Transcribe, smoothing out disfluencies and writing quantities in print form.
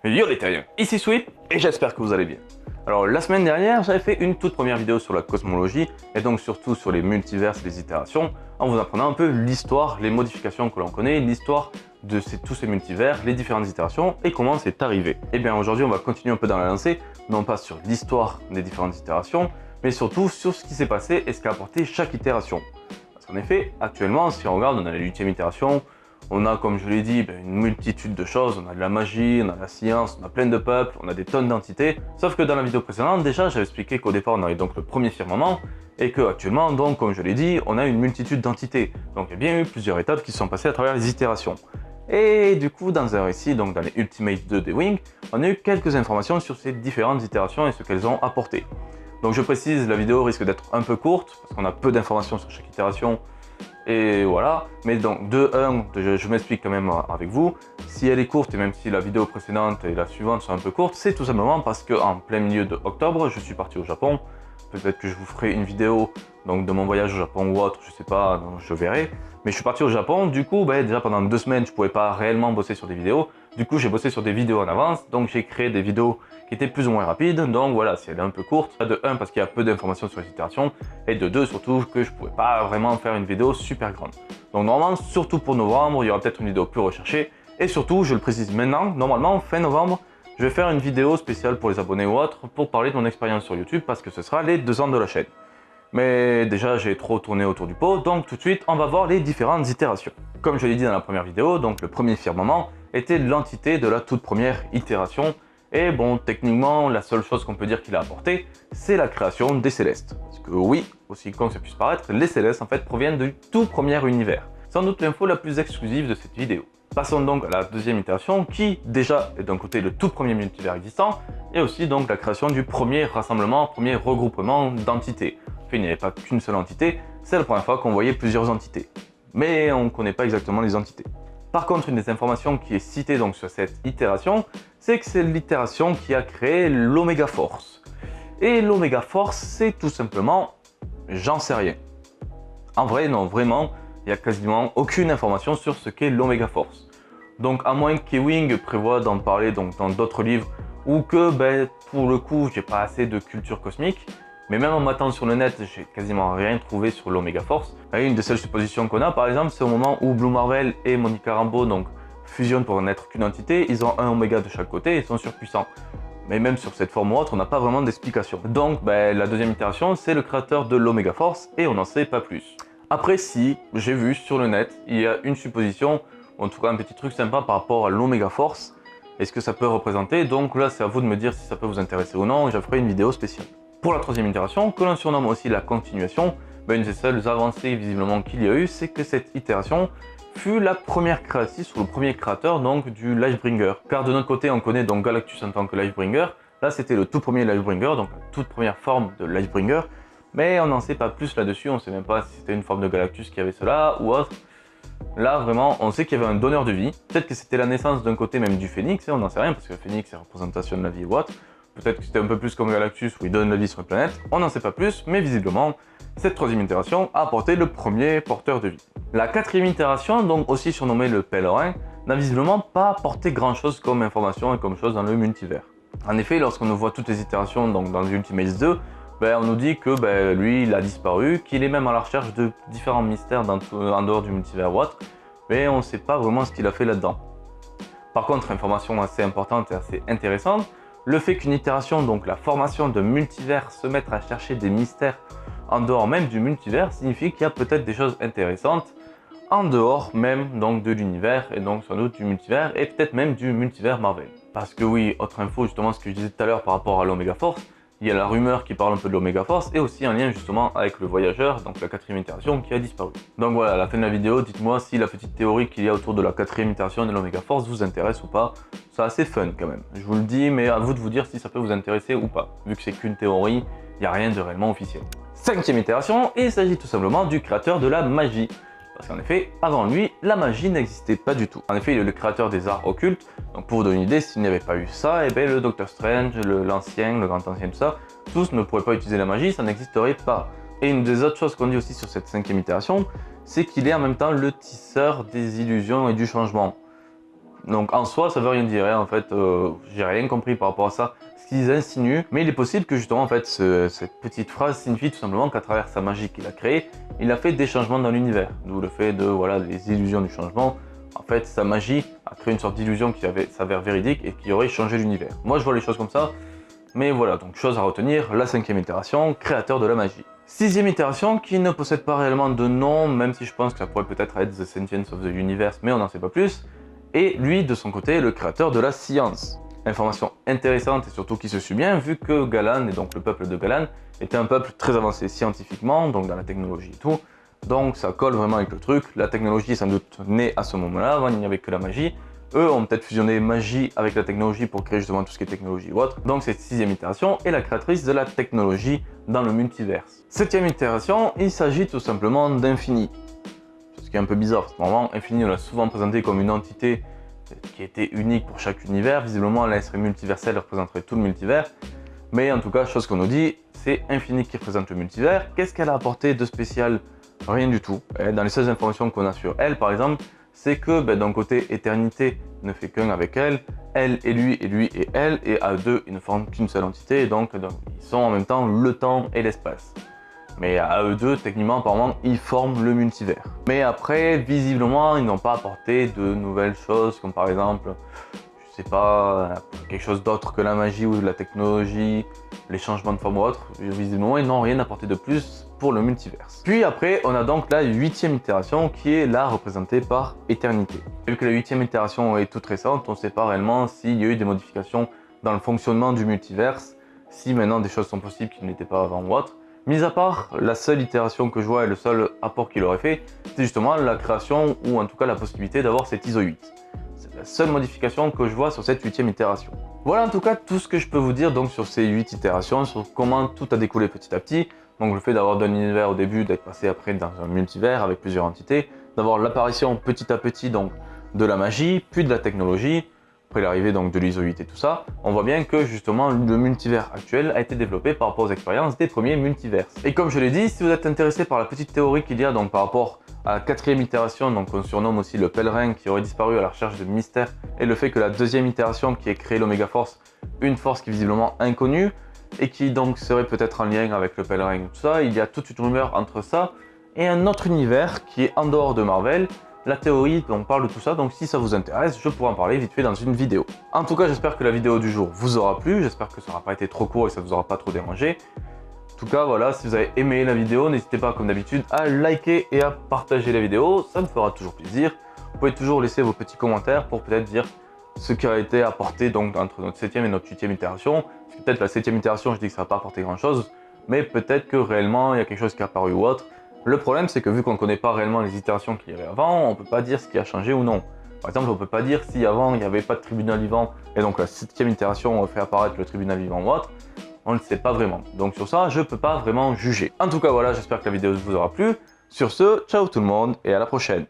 Yo les terriens, ici Sweep et j'espère que vous allez bien. Alors la semaine dernière, j'avais fait une toute première vidéo sur la cosmologie et donc surtout sur les multiverses et les itérations en vous apprenant un peu l'histoire, les modifications que l'on connaît, l'histoire de tous ces multivers, les différentes itérations et comment c'est arrivé. Et bien aujourd'hui on va continuer un peu dans la lancée, non pas sur l'histoire des différentes itérations, mais surtout sur ce qui s'est passé et ce qu'a apporté chaque itération. Parce qu'en effet, actuellement, si on regarde, on a la 8e itération, on a, comme je l'ai dit, une multitude de choses, on a de la magie, on a de la science, on a plein de peuples, on a des tonnes d'entités. Sauf que dans la vidéo précédente, déjà, j'avais expliqué qu'au départ, on avait donc le premier firmament, et qu'actuellement, donc, comme je l'ai dit, on a une multitude d'entités. Donc il y a bien eu plusieurs étapes qui se sont passées à travers les itérations. Et du coup, dans un récit, donc dans les Ultimate 2 des Wings, on a eu quelques informations sur ces différentes itérations et ce qu'elles ont apporté. Donc je précise, la vidéo risque d'être un peu courte, parce qu'on a peu d'informations sur chaque itération, et voilà, mais donc je m'explique quand même avec vous. Si elle est courte et même si la vidéo précédente et la suivante sont un peu courtes, c'est tout simplement parce qu'en plein milieu d'octobre, je suis parti au Japon. Peut-être que je vous ferai une vidéo donc, de mon voyage au Japon ou autre, je sais pas, donc je verrai. Mais je suis parti au Japon, du coup, déjà pendant 2 semaines, je pouvais pas réellement bosser sur des vidéos. Du coup, j'ai bossé sur des vidéos en avance, donc j'ai créé des vidéos qui étaient plus ou moins rapides. Donc voilà, si elle est un peu courte, de 1 parce qu'il y a peu d'informations sur les itérations, et de 2 surtout que je pouvais pas vraiment faire une vidéo super grande. Donc normalement, surtout pour novembre, il y aura peut-être une vidéo plus recherchée. Et surtout, je le précise maintenant, normalement, fin novembre, je vais faire une vidéo spéciale pour les abonnés ou autres pour parler de mon expérience sur YouTube parce que ce sera les 2 ans de la chaîne. Mais déjà, j'ai trop tourné autour du pot, donc tout de suite, on va voir les différentes itérations. Comme je l'ai dit dans la première vidéo, donc le premier firmament était l'entité de la toute première itération. Et bon, techniquement, la seule chose qu'on peut dire qu'il a apporté, c'est la création des Célestes. Parce que oui, aussi con que ça puisse paraître, les Célestes en fait proviennent du tout premier univers. Sans doute l'info la plus exclusive de cette vidéo. Passons donc à la deuxième itération qui déjà est d'un côté le tout premier multivers existant et aussi donc la création du premier rassemblement, premier regroupement d'entités. En fait, il n'y avait pas qu'une seule entité, c'est la première fois qu'on voyait plusieurs entités. Mais on ne connaît pas exactement les entités. Par contre, une des informations qui est citée donc sur cette itération, c'est que c'est l'itération qui a créé l'Oméga Force. Et l'Oméga Force, c'est tout simplement, j'en sais rien. En vrai, non, vraiment, il n'y a quasiment aucune information sur ce qu'est l'Oméga Force. Donc à moins qu'Ewing prévoit d'en parler donc, dans d'autres livres, ou que pour le coup j'ai pas assez de culture cosmique, mais même en m'attendant sur le net, j'ai quasiment rien trouvé sur l'Oméga Force. Et une des seules suppositions qu'on a par exemple, c'est au moment où Blue Marvel et Monica Rambeau donc, fusionnent pour n'être qu'une entité, ils ont un Oméga de chaque côté et ils sont surpuissants. Mais même sur cette forme ou autre, on n'a pas vraiment d'explication. Donc la deuxième itération, c'est le créateur de l'Oméga Force et on n'en sait pas plus. Après, si, j'ai vu sur le net, il y a une supposition, ou en tout cas un petit truc sympa par rapport à l'Oméga Force, et ce que ça peut représenter, donc là c'est à vous de me dire si ça peut vous intéresser ou non, et je ferai une vidéo spéciale. Pour la troisième itération, que l'on surnomme aussi la continuation, une des seules avancées visiblement qu'il y a eu, c'est que cette itération fut la première créatrice, ou le premier créateur donc du Lifebringer. Car de notre côté, on connaît donc Galactus en tant que Lifebringer, là c'était le tout premier Lifebringer, donc la toute première forme de Lifebringer, mais on n'en sait pas plus là-dessus, on ne sait même pas si c'était une forme de Galactus qui avait cela ou autre. Là vraiment, on sait qu'il y avait un donneur de vie, peut-être que c'était la naissance d'un côté même du Phénix, on n'en sait rien parce que le Phénix c'est la représentation de la vie ou autre. Peut-être que c'était un peu plus comme Galactus où il donne la vie sur une planète, on n'en sait pas plus, mais visiblement, cette troisième itération a apporté le premier porteur de vie. La quatrième itération, donc aussi surnommée le pèlerin, n'a visiblement pas apporté grand chose comme information et comme chose dans le multivers. En effet, lorsqu'on voit toutes les itérations donc dans Ultimate 2, on nous dit que lui il a disparu, qu'il est même à la recherche de différents mystères en dehors du multivers ou autre, mais on ne sait pas vraiment ce qu'il a fait là-dedans. Par contre, information assez importante et assez intéressante, le fait qu'une itération, donc la formation de multivers, se mette à chercher des mystères en dehors même du multivers, signifie qu'il y a peut-être des choses intéressantes en dehors même donc de l'univers et donc sans doute du multivers et peut-être même du multivers Marvel. Parce que oui, autre info, justement ce que je disais tout à l'heure par rapport à l'Oméga Force, il y a la rumeur qui parle un peu de l'Oméga Force et aussi un lien justement avec le voyageur, donc la quatrième itération qui a disparu. Donc voilà, à la fin de la vidéo, dites-moi si la petite théorie qu'il y a autour de la quatrième itération de l'Oméga Force vous intéresse ou pas. C'est assez fun quand même, je vous le dis, mais à vous de vous dire si ça peut vous intéresser ou pas. Vu que c'est qu'une théorie, il n'y a rien de réellement officiel. Cinquième itération, il s'agit tout simplement du créateur de la magie. Parce qu'en effet, avant lui, la magie n'existait pas du tout. En effet, il est le créateur des arts occultes. Donc pour vous donner une idée, s'il n'y avait pas eu ça, le Docteur Strange, l'ancien, le grand ancien, tout ça, tous ne pourraient pas utiliser la magie, ça n'existerait pas. Et une des autres choses qu'on dit aussi sur cette cinquième itération, c'est qu'il est en même temps le tisseur des illusions et du changement. Donc en soi, ça veut rien dire, hein. En fait, j'ai rien compris par rapport à ça, ce qu'ils insinuent. Mais il est possible que justement, en fait, cette petite phrase signifie tout simplement qu'à travers sa magie qu'il a créée, il a fait des changements dans l'univers. D'où le fait de, voilà, les illusions du changement. En fait, sa magie a créé une sorte d'illusion qui s'avère véridique et qui aurait changé l'univers. Moi, je vois les choses comme ça. Mais voilà, donc chose à retenir, la 5e itération, créateur de la magie. 6e itération qui ne possède pas réellement de nom, même si je pense que ça pourrait peut-être être The Sentience of the Universe, mais on n'en sait pas plus. Et lui, de son côté, le créateur de la science. Information intéressante et surtout qui se suit bien, vu que Galan, et donc le peuple de Galan, était un peuple très avancé scientifiquement, donc dans la technologie et tout. Donc ça colle vraiment avec le truc. La technologie est sans doute née à ce moment-là, avant il n'y avait que la magie. Eux ont peut-être fusionné magie avec la technologie pour créer justement tout ce qui est technologie ou autre. Donc cette 6e itération est la créatrice de la technologie dans le multiverse. 7e itération, il s'agit tout simplement d'Infini. Ce qui est un peu bizarre, parce que normalement Infini on l'a souvent présenté comme une entité qui était unique pour chaque univers. Visiblement elle serait multiverselle, elle représenterait tout le multivers. Mais en tout cas, chose qu'on nous dit, c'est Infini qui représente le multivers. Qu'est-ce qu'elle a apporté de spécial? Rien du tout. Et dans les seules informations qu'on a sur elle, par exemple, c'est que d'un côté, Éternité ne fait qu'un avec elle et lui et elle, et à deux, ils ne forment qu'une seule entité, et donc ils sont en même temps le temps et l'espace. Mais à eux deux, techniquement, apparemment, ils forment le multivers. Mais après, visiblement, ils n'ont pas apporté de nouvelles choses, comme par exemple, je sais pas, quelque chose d'autre que la magie ou la technologie, les changements de forme ou autre. Visiblement, ils n'ont rien apporté de plus pour le multiverse. Puis après, on a donc la 8e itération qui est là représentée par Éternité. Vu que la 8e itération est toute récente, on ne sait pas réellement s'il y a eu des modifications dans le fonctionnement du multiverse, si maintenant des choses sont possibles qui n'étaient pas avant ou autre. Mis à part, la seule itération que je vois et le seul apport qu'il aurait fait, c'est justement la création ou en tout cas la possibilité d'avoir cet ISO 8. C'est la seule modification que je vois sur cette 8e itération. Voilà en tout cas tout ce que je peux vous dire donc sur ces 8 itérations, sur comment tout a découlé petit à petit. Donc le fait d'avoir d'un univers au début, d'être passé après dans un multivers avec plusieurs entités, d'avoir l'apparition petit à petit donc de la magie, puis de la technologie, après l'arrivée donc de l'ISO 8 et tout ça, on voit bien que justement le multivers actuel a été développé par rapport aux expériences des premiers multivers. Et comme je l'ai dit, si vous êtes intéressé par la petite théorie qu'il y a donc par rapport à la 4e itération, donc on surnomme aussi le pèlerin qui aurait disparu à la recherche de mystères, et le fait que la 2e itération qui est créée l'Omega Force, une force qui est visiblement inconnue, et qui donc serait peut-être en lien avec le pèlerin et tout ça, il y a toute une rumeur entre ça et un autre univers qui est en dehors de Marvel. La théorie dont parle de tout ça, donc si ça vous intéresse, je pourrais en parler vite fait dans une vidéo. En tout cas, j'espère que la vidéo du jour vous aura plu, j'espère que ça n'aura pas été trop court et ça ne vous aura pas trop dérangé. En tout cas, voilà, si vous avez aimé la vidéo, n'hésitez pas comme d'habitude à liker et à partager la vidéo, ça me fera toujours plaisir. Vous pouvez toujours laisser vos petits commentaires pour peut-être dire ce qui a été apporté donc entre notre 7e et notre 8e itération. Parce que peut-être la 7e itération, je dis que ça n'a pas apporté grand-chose, mais peut-être que réellement il y a quelque chose qui est apparu ou autre. Le problème, c'est que vu qu'on ne connaît pas réellement les itérations qu'il y avait avant, on ne peut pas dire ce qui a changé ou non. Par exemple, on ne peut pas dire si avant il n'y avait pas de tribunal vivant et donc la 7e itération fait apparaître le tribunal vivant ou autre. On ne le sait pas vraiment. Donc sur ça, je ne peux pas vraiment juger. En tout cas, voilà, j'espère que la vidéo vous aura plu. Sur ce, ciao tout le monde et à la prochaine.